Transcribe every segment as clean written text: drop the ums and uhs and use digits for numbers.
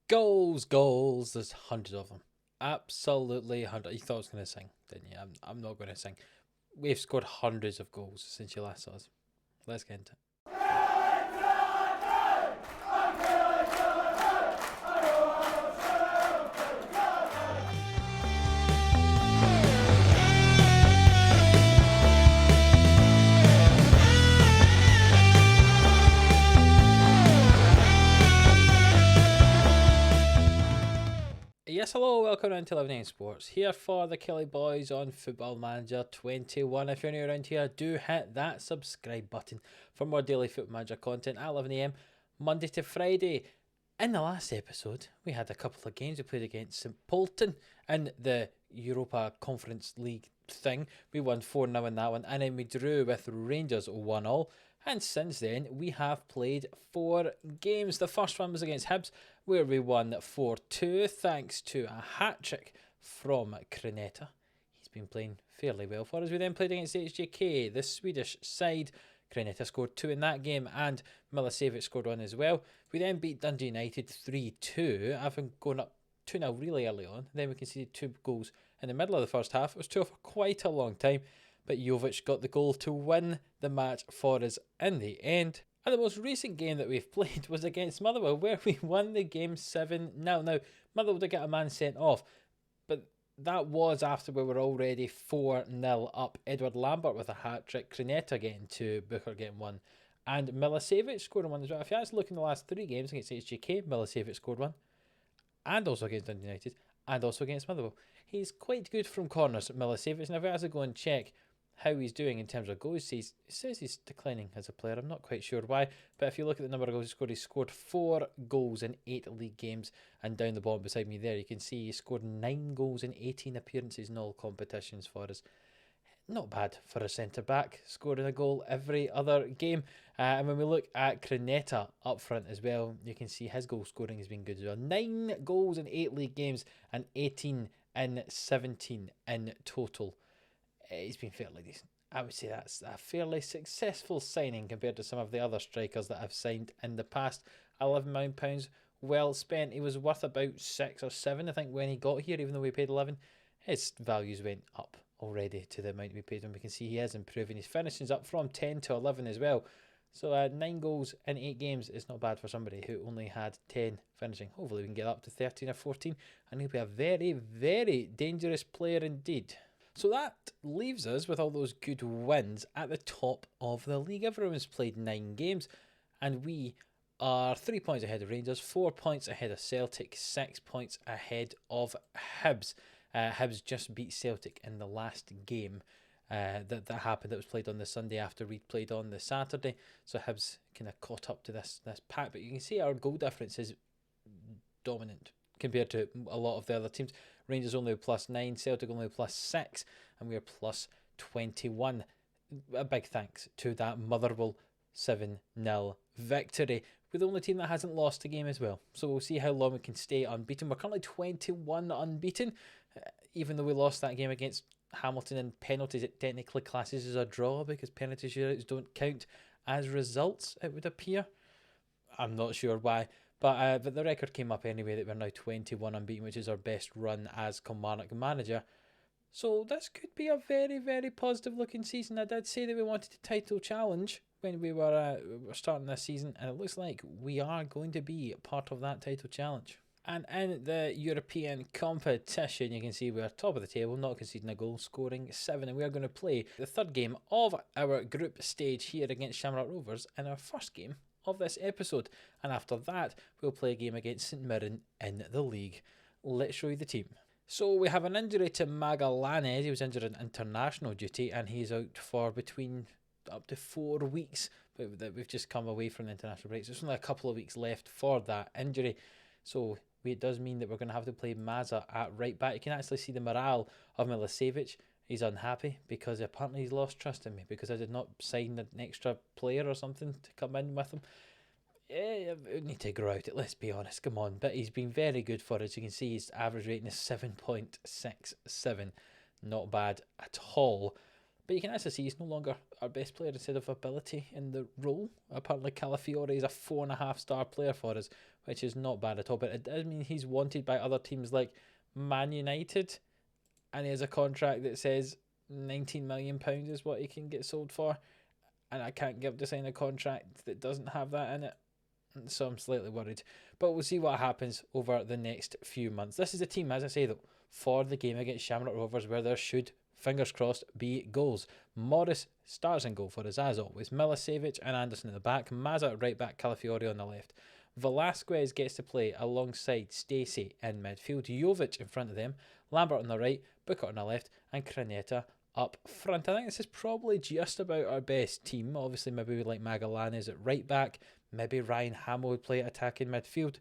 Goals. There's hundreds of them. Absolutely hundreds. You thought I was going to sing, didn't you? I'm not going to sing. We've scored hundreds of goals since you last saw us. Let's get into it. Yes, hello, welcome to 11 Sports. Here for the Killie boys on Football Manager 21. If you're new around here, do hit that subscribe button for more daily Football Manager content at 11 AM, Monday to Friday. In the last episode, we had a couple of games. We played against St Polton in the Europa Conference League thing. We won 4-0 in that one, and then we drew with Rangers 1-1. And since then, we have played 4 games. The first one was against Hibs, where we won 4-2, thanks to a hat-trick from Creneta. He's been playing fairly well for us. We then played against HJK, the Swedish side. Creneta scored 2 in that game, and Milicevic scored 1 as well. We then beat Dundee United 3-2, having gone up 2-0 really early on. Then we conceded 2 goals in the middle of the first half. It was 2 for quite a long time, but Jovic got the goal to win the match for us in the end. And the most recent game that we've played was against Motherwell, where we won the game 7-0. Now, Motherwell did get a man sent off, but that was after we were already 4-0 up. Edward Lambert with a hat-trick, Creneta getting 2, Booker getting 1, and Milicevic scoring 1 as well. If you actually look in the last 3 games against HGK, Milicevic scored 1, and also against Dundee United, and also against Motherwell. He's quite good from corners, Milicevic, and if I actually go and check how he's doing in terms of goals, he says he's declining as a player. I'm not quite sure why, but if you look at the number of goals he scored 4 goals in 8 league games, and down the bottom beside me there you can see he scored 9 goals in 18 appearances in all competitions for us. Not bad for a centre-back, scoring a goal every other game. And when we look at Creneta up front as well, you can see his goal scoring has been good as well. 9 goals in 8 league games and 18 in 17 in total. He's been fairly decent. I would say that's a fairly successful signing compared to some of the other strikers that I've signed in the past. £11 million well spent. He was worth about 6 or 7, I think, when he got here, even though we paid 11. His values went up already to the amount we paid him. We can see he is improving. His finishing's up from 10 to 11 as well. So 9 goals in 8 games is not bad for somebody who only had 10 finishing. Hopefully we can get up to 13 or 14, and he'll be a very, very dangerous player indeed. So that leaves us with all those good wins at the top of the league. Everyone's played 9 games, and we are 3 points ahead of Rangers, 4 points ahead of Celtic, 6 points ahead of Hibs. Hibs just beat Celtic in the last game that happened. That was played on the Sunday after we'd played on the Saturday. So Hibs kind of caught up to this pack. But you can see our goal difference is dominant compared to a lot of the other teams. Rangers only +9, Celtic only +6, and we are +21. A big thanks to that Motherwell 7-0 victory. We're the only team that hasn't lost a game as well. So we'll see how long we can stay unbeaten. We're currently 21 unbeaten. Even though we lost that game against Hamilton in penalties, it technically classes as a draw because penalty shootouts don't count as results, it would appear. I'm not sure why. But the record came up anyway that we're now 21 unbeaten, which is our best run as Kilmarnock manager. So this could be a very, very positive looking season. I did say that we wanted a title challenge when we were starting this season, and it looks like we are going to be part of that title challenge. And in the European competition, you can see we're top of the table, not conceding a goal, scoring 7, and we are going to play the 3rd game of our group stage here against Shamrock Rovers in our first game of this episode, and after that we'll play a game against St Mirren in the league. Let's show you the team. So we have an injury to Magallanes. He was injured in international duty, and he's out for between up to 4 weeks, but we've just come away from the international break, so there's only a couple of weeks left for that injury. So it does mean that we're going to have to play Mazza at right back. You can actually see the morale of Milicevic. He's unhappy because apparently he's lost trust in me because I did not sign an extra player or something to come in with him. Yeah, we need to grow out it, let's be honest, come on. But he's been very good for us. You can see his average rating is 7.67. Not bad at all. But you can actually see he's no longer our best player instead of ability in the role. Apparently Calafiore is a 4.5 star player for us, which is not bad at all. But it does mean he's wanted by other teams like Man United, and he has a contract that says £19 million is what he can get sold for, and I can't give to sign a contract that doesn't have that in it. So I'm slightly worried. But we'll see what happens over the next few months. This is a team, as I say, though, for the game against Shamrock Rovers where there should, fingers crossed, be goals. Morris starts in goal for us, as always. Milicevic and Anderson at the back. Mazza at right back, Calafiori on the left. Velasquez gets to play alongside Stacey in midfield. Jovic in front of them. Lambert on the right, Booker on the left, and Cranetta up front. I think this is probably just about our best team. Obviously, maybe we like Magallanes at right back. Maybe Ryan Hamill would play attacking midfield.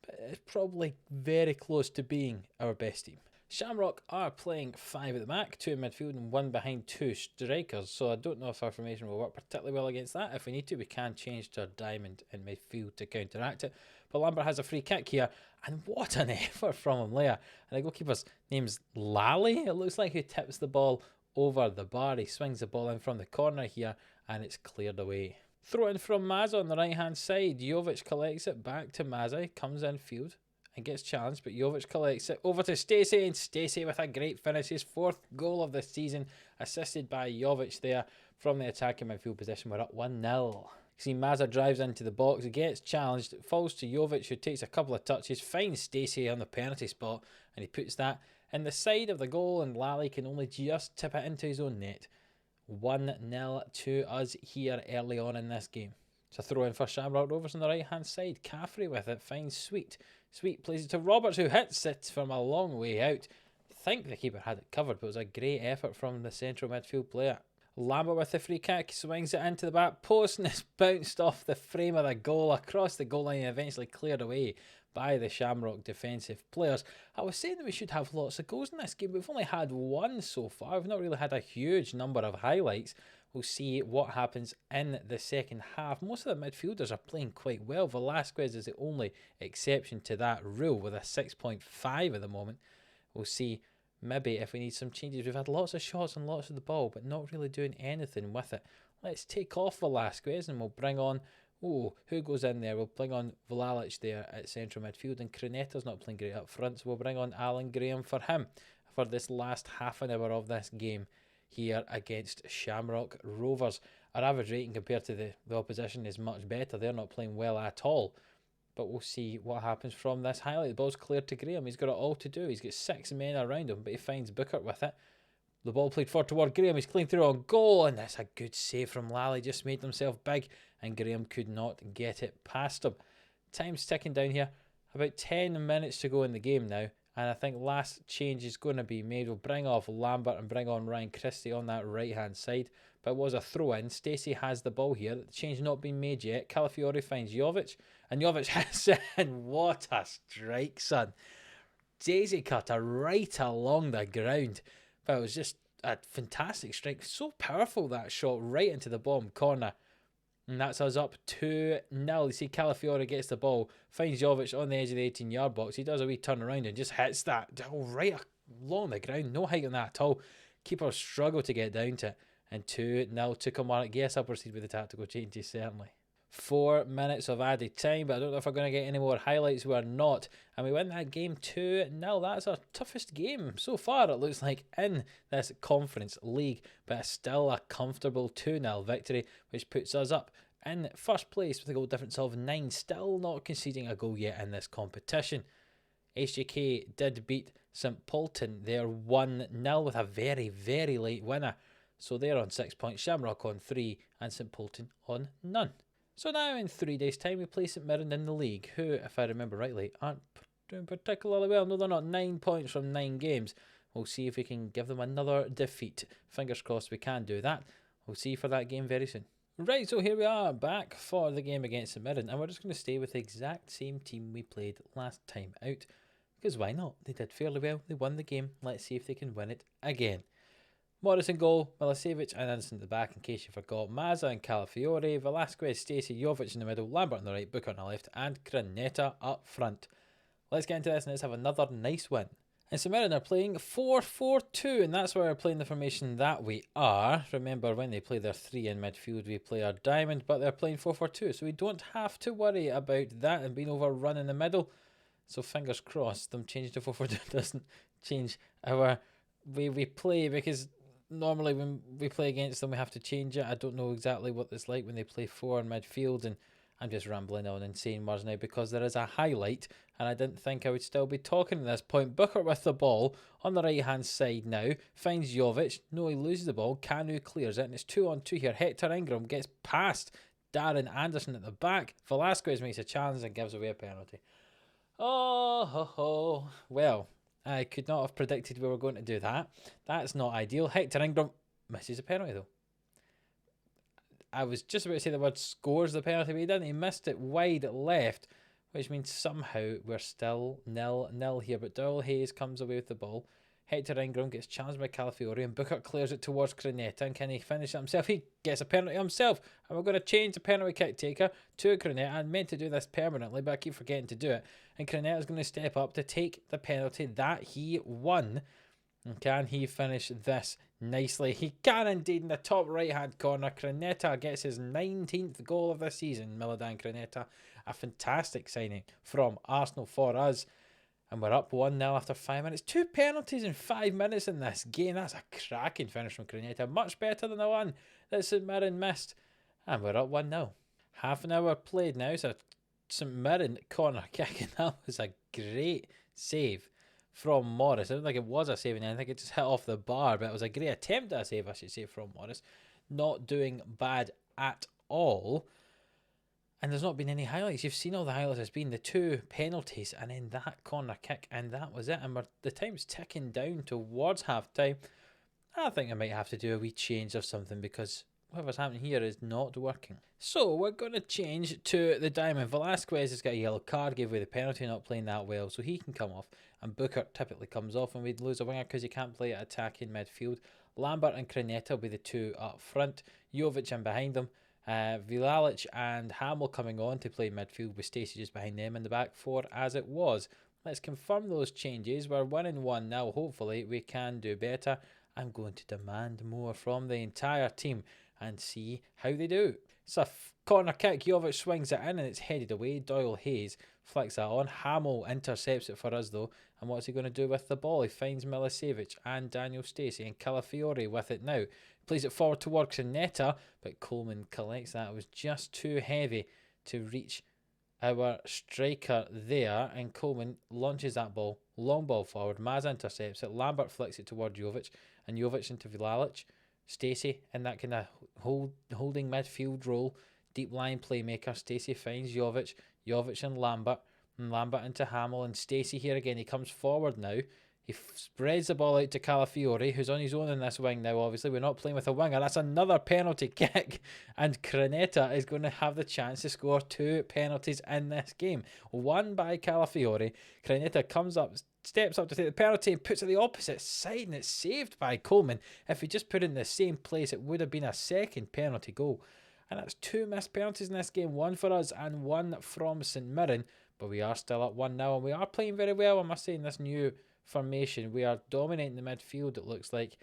But it's probably very close to being our best team. Shamrock are playing 5 at the back, 2 in midfield and 1 behind 2 strikers. So I don't know if our formation will work particularly well against that. If we need to, we can change to a diamond in midfield to counteract it. But Lambert has a free kick here. And what an effort from him there. And the goalkeeper's name's Lally. It looks like he tips the ball over the bar. He swings the ball in from the corner here and it's cleared away. Throw in from Mazza on the right hand side. Jovic collects it back to Mazza. He comes in field and gets challenged, but Jovic collects it over to Stacey, and Stacey with a great finish. His 4th goal of the season, assisted by Jovic there from the attacking midfield position. We're up 1-0. See, Mazza drives into the box, gets challenged, falls to Jovic, who takes a couple of touches, finds Stacey on the penalty spot, and he puts that in the side of the goal, and Lally can only just tip it into his own net. 1-0 to us here early on in this game. It's a throw in for Shamrock Rovers on the right hand side. Caffrey with it, finds Sweet. Sweet plays it to Roberts, who hits it from a long way out. I think the keeper had it covered, but it was a great effort from the central midfield player. Lambert with the free kick, swings it into the back post, and it's bounced off the frame of the goal across the goal line and eventually cleared away by the Shamrock defensive players. I was saying that we should have lots of goals in this game. We've only had 1 so far. We've not really had a huge number of highlights. We'll see what happens in the second half. Most of the midfielders are playing quite well. Velasquez is the only exception to that rule with a 6.5 at the moment. We'll see maybe if we need some changes. We've had lots of shots and lots of the ball, but not really doing anything with it. Let's take off Velasquez and we'll bring on, who goes in there? We'll bring on Vlalic there at central midfield, and Cranetta's not playing great up front, so we'll bring on Alan Graham for him for this last half an hour of this game here against Shamrock Rovers. Our average rating compared to the opposition is much better. They're not playing well at all. But we'll see what happens from this highlight. The ball's cleared to Graham. He's got it all to do. He's got 6 men around him, but he finds Booker with it. The ball played forward toward Graham. He's clean through on goal, and that's a good save from Lally. Just made himself big, and Graham could not get it past him. Time's ticking down here. About 10 minutes to go in the game now, and I think last change is going to be made. We'll bring off Lambert and bring on Ryan Christie on that right-hand side. But it was a throw-in. Stacey has the ball here. The change not been made yet. Calafiori finds Jovic, and Jovic hits it, and what a strike, son. Daisy cutter right along the ground. But it was just a fantastic strike. So powerful, that shot, right into the bottom corner. And that's us up 2-0. You see Calafiori gets the ball, finds Jovic on the edge of the 18-yard box. He does a wee turn around and just hits that right along the ground. No height on that at all. Keeper struggled to get down to it. And 2-0 to come on. Yes, I'll proceed with the tactical changes, certainly. 4 minutes of added time, but I don't know if we're going to get any more highlights. We're not. And we win that game 2-0. That's our toughest game so far, it looks like, in this Conference League. But it's still a comfortable 2-0 victory, which puts us up in first place with a goal difference of 9. Still not conceding a goal yet in this competition. HJK did beat St Polton there 1-0 with a very, very late winner. So they're on 6 points, Shamrock on 3, and St Polton on none. So now in 3 days' time we play St Mirren in the league, who, if I remember rightly, aren't doing particularly well. No, they're not. 9 points from 9 games. We'll see if we can give them another defeat. Fingers crossed we can do that. We'll see for that game very soon. Right, so here we are back for the game against St Mirren, and we're just going to stay with the exact same team we played last time out, because why not? They did fairly well. They won the game. Let's see if they can win it again. Morris in goal, Milicevic and Anderson at the back in case you forgot. Mazza and Calafiori, Velasquez, Stacey, Jovic in the middle, Lambert on the right, Booker on the left, and Cranetta up front. Let's get into this and let's have another nice win And St Mirren are playing 4-4-2, and that's why we're playing the formation that we are. Remember, when they play their 3 in midfield, we play our diamond, but they're playing 4-4-2, so we don't have to worry about that and being overrun in the middle. So fingers crossed, them changing to 4-4-2 doesn't change our way we play, because normally when we play against them, we have to change it. I don't know exactly what it's like when they play 4 in midfield, and I'm just rambling on and saying words now because there is a highlight, and I didn't think I would still be talking at this point. Booker with the ball on the right hand side now, finds Jovic. No, he loses the ball. Kanu clears it, and it's 2-on-2 here. Hector Ingram gets past Darren Anderson at the back. Velasquez makes a challenge and gives away a penalty. Oh, ho, ho. Well, I could not have predicted we were going to do that. That's not ideal. Hector Ingram misses a penalty though. I was just about to say the word scores the penalty, but he didn't. He missed it wide left, which means somehow we're still 0-0 here. But Doyle Hayes comes away with the ball. Hector Ingram gets challenged by Calafiori, and Booker clears it towards Cronetta. And can he finish it himself? He gets a penalty himself. And we're going to change the penalty kick taker to Cronetta. I meant to do this permanently, but I keep forgetting to do it. And Cronetta's going to step up to take the penalty that he won. And can he finish this nicely? He can indeed in the top right hand corner. Cronetta gets his 19th goal of the season. Milovan Cronetta, a fantastic signing from Arsenal for us. And we're up 1-0 after 5 minutes. 2 penalties in 5 minutes in this game. That's a cracking finish from Cronetta. Much better than the one that St Mirren missed. And we're up 1-0. Half an hour played now. So St Mirren corner kick. And that was a great save from Morris. I don't think it was a save, and I think it just hit off the bar, but it was a great attempt at a save, I should say, from Morris. Not doing bad at all. And there's not been any highlights. You've seen all the highlights. There's been the 2 penalties and then that corner kick, and that was it. And the time's ticking down towards half time. I think I might have to do a wee change of something, because whatever's happening here is not working. So we're going to change to the diamond. Velasquez has got a yellow card, gave away the penalty, not playing that well, so he can come off. And Booker typically comes off, and we'd lose a winger because he can't play at attacking midfield. Lambert and Cronetta will be the 2 up front. Jovic in behind them. Vilalic and Hamill coming on to play midfield, with Stacey just behind them in the back 4 as it was. Let's confirm those changes. We're 1-1 now. Hopefully we can do better. I'm going to demand more from the entire team and see how they do. It's a corner kick. Jovic swings it in and it's headed away. Doyle Hayes flicks that on. Hamill intercepts it for us though. And what's he going to do with the ball? He finds Milicevic and Daniel Stacey, and Calafiori with it now. Plays it forward towards Cronetta, but Coleman collects that. It was just too heavy to reach our striker there, and Coleman launches that ball. Long ball forward. Maz intercepts it. Lambert flicks it towards Jovic, and Jovic into Vilalic. Stacey in that kind of holding midfield role. Deep line playmaker. Stacey finds Jovic. Jovic and Lambert into Hamill, and Stacey here again. He comes forward now. He spreads the ball out to Calafiori, who's on his own in this wing now, obviously. We're not playing with a winger. That's another penalty kick. And Cronetta is going to have the chance to score 2 penalties in this game. One by Calafiori. Cronetta comes up, steps up to take the penalty and puts it the opposite side, and it's saved by Coleman. If he just put it in the same place, it would have been a second penalty goal. And that's 2 missed penalties in this game. 1 for us and 1 from St Mirren. But we are still at 1-0, and we are playing very well, I must say, in this new formation. We are dominating the midfield, it looks like.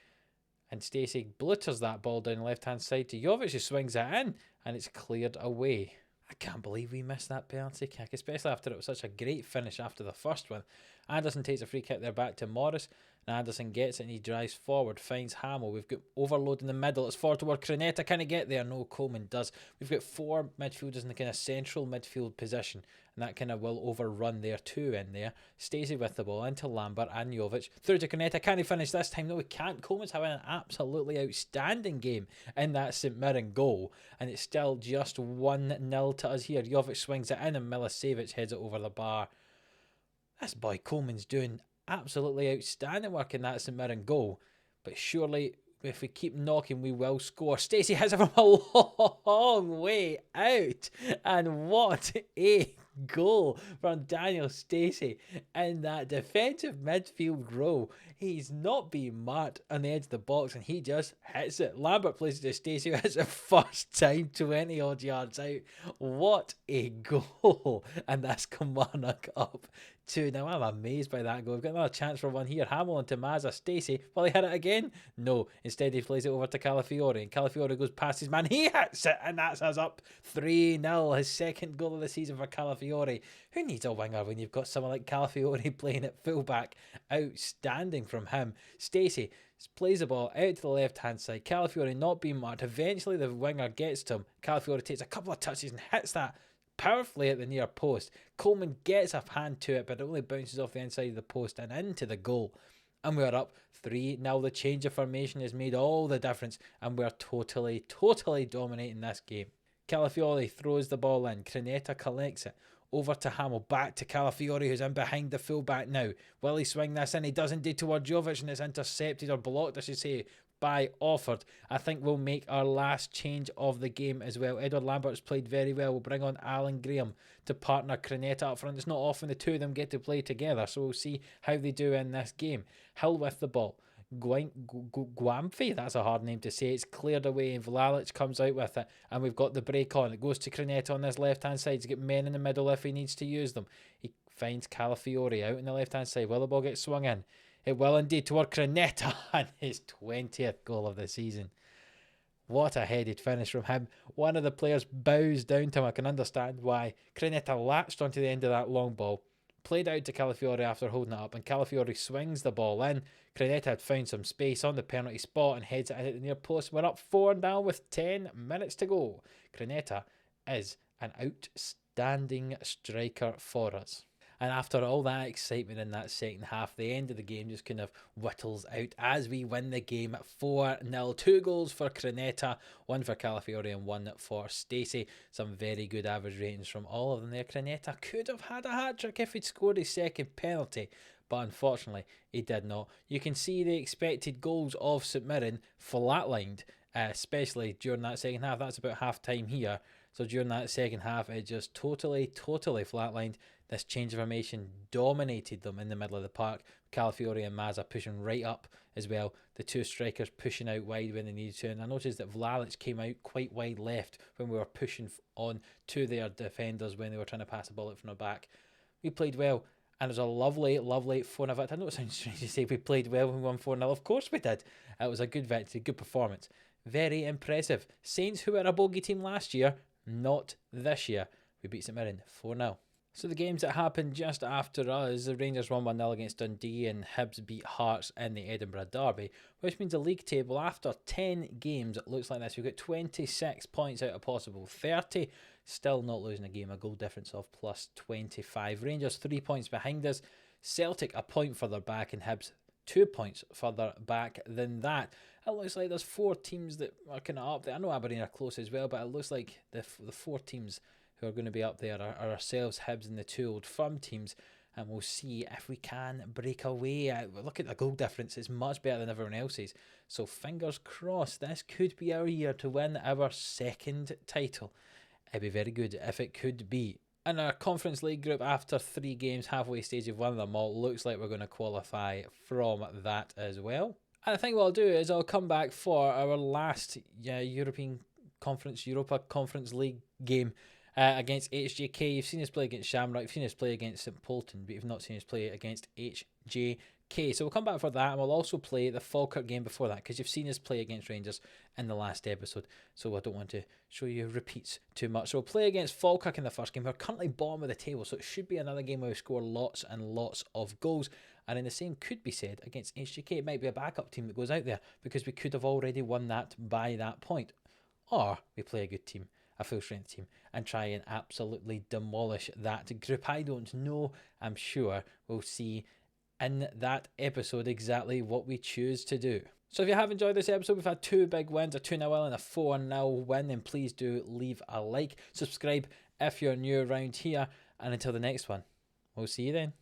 And Stacey blitters that ball down the left-hand side to Jovic, who swings it in, and it's cleared away. I can't believe we missed that penalty kick, especially after it was such a great finish after the first one. Anderson takes a free kick there back to Morris, and Anderson gets it and he drives forward, finds Hamill. We've got overload in the middle. It's forward toward Cronetta. Can he get there? No, Coleman does. We've got 4 midfielders in the kind of central midfield position, and that kind of will overrun their 2 in there. Stacey with the ball into Lambert and Jovic. Through to Cronetta. Can he finish this time? No, he can't. Coleman's having an absolutely outstanding game in that St Mirren goal, and it's still just 1-0 to us here. Jovic swings it in and Milicevic heads it over the bar. This boy Coleman's doing absolutely outstanding work in that St Mirren goal, but surely if we keep knocking we will score. Stacey hits it from a long way out, and what a goal from Daniel Stacey in that defensive midfield row. He's not being marked on the edge of the box and he just hits it. Lambert plays it to Stacey, who hits it first time 20 odd yards out. What a goal. And that's Kilmarnock up 2-0. I'm amazed by that goal. We've got another chance for one here. Hamilton to Mazza. Stacey. Will he hit it again? No. Instead, he plays it over to Calafiore. And Calafiore goes past his man. He hits it, and that's us up 3-0. His second goal of the season for Calafiore. Who needs a winger when you've got someone like Calafiore playing at fullback? Outstanding from him. Stacey plays the ball out to the left-hand side. Calafiore not being marked. Eventually, the winger gets to him. Calafiore takes a couple of touches and hits that powerfully at the near post. Coleman gets a hand to it, but it only bounces off the inside of the post and into the goal. And we're up 3-0. The change of formation has made all the difference, and we're totally dominating this game. Calafiore throws the ball in. Crenetta collects it. Over to Hamill, back to Calafiore, who's in behind the fullback now. Will he swing this in? He does indeed toward Jovic, and it's intercepted, or blocked, I should say, by Offord. I think we'll make our last change of the game as well. Edward Lambert's played very well. We'll bring on Alan Graham to partner Crenetta up front. It's not often the two of them get to play together, so we'll see how they do in this game. Hill with the ball. Guamfi, that's a hard name to say. It's cleared away and Vlalic comes out with it, and we've got the break on. It goes to Crenetta on this left hand side to get men in the middle if he needs to use them. He finds Calafiore out on the left hand side. Will the ball get swung in? It will indeed toward Crenetta, and his 20th goal of the season. What a headed finish from him. One of the players bows down to him. I can understand why. Crenetta latched onto the end of that long ball, played out to Calafiore after holding it up, and Calafiore swings the ball in. Crenetta had found some space on the penalty spot and heads it at the near post. We're up 4-0 with 10 minutes to go. Crenetta is an outstanding striker for us. And after all that excitement in that second half, the end of the game just kind of whittles out as we win the game 4-0. 2 goals for Crenetta, 1 for Calafiore and 1 for Stacey. Some very good average ratings from all of them there. Crenetta could have had a hat-trick if he'd scored his second penalty, but unfortunately he did not. You can see the expected goals of St Mirren flatlined, especially during that second half. That's about half time here. So during that second half, it just totally flatlined. This change of formation dominated them in the middle of the park. Calafiore and Mazza pushing right up as well. The two strikers pushing out wide when they needed to. And I noticed that Vlalic came out quite wide left when we were pushing on to their defenders when they were trying to pass the ball out from the back. We played well. And it was a lovely 4-0. I know it sounds strange to say we played well when we won 4-0. Of course we did. It was a good victory, good performance. Very impressive. Saints, who were a bogey team last year, not this year. We beat St Mirren 4-0. So the games that happened just after us, the Rangers won 1-0 against Dundee and Hibs beat Hearts in the Edinburgh Derby, which means the league table after 10 games, it looks like this. We've got 26 points out of possible 30, still not losing a game, a goal difference of plus 25. Rangers 3 points behind us, Celtic a point further back, and Hibs 2 points further back than that. It looks like there's 4 teams that are kind of up there. I know Aberdeen are close as well, but it looks like the 4 teams who are going to be up there are ourselves, Hibs, and the 2 Old Firm teams, and we'll see if we can break away. Look at the goal difference, it's much better than everyone else's, so fingers crossed this could be our year to win our second title. It'd be very good if it could be. In our Conference League group, after 3 games, halfway stage of one of them all, looks like we're going to qualify from that as well. And I think what I'll do is I'll come back for our last Europa Conference League game against HJK. You've seen us play against Shamrock, you've seen us play against St Polton, but you've not seen us play against HJK. So we'll come back for that, and we'll also play the Falkirk game before that, because you've seen us play against Rangers in the last episode, so I don't want to show you repeats too much. So we'll play against Falkirk in the first game. We're currently bottom of the table, so it should be another game where we score lots and lots of goals. And then the same could be said against HJK. It might be a backup team that goes out there, because we could have already won that by that point. Or we play a good team, a full strength team, and try and absolutely demolish that group. I don't know. I'm sure we'll see in that episode exactly what we choose to do. So if you have enjoyed this episode, we've had 2 big wins, a 2-0 and a 4-0 win, then please do leave a like, subscribe if you're new around here, and until the next one, we'll see you then.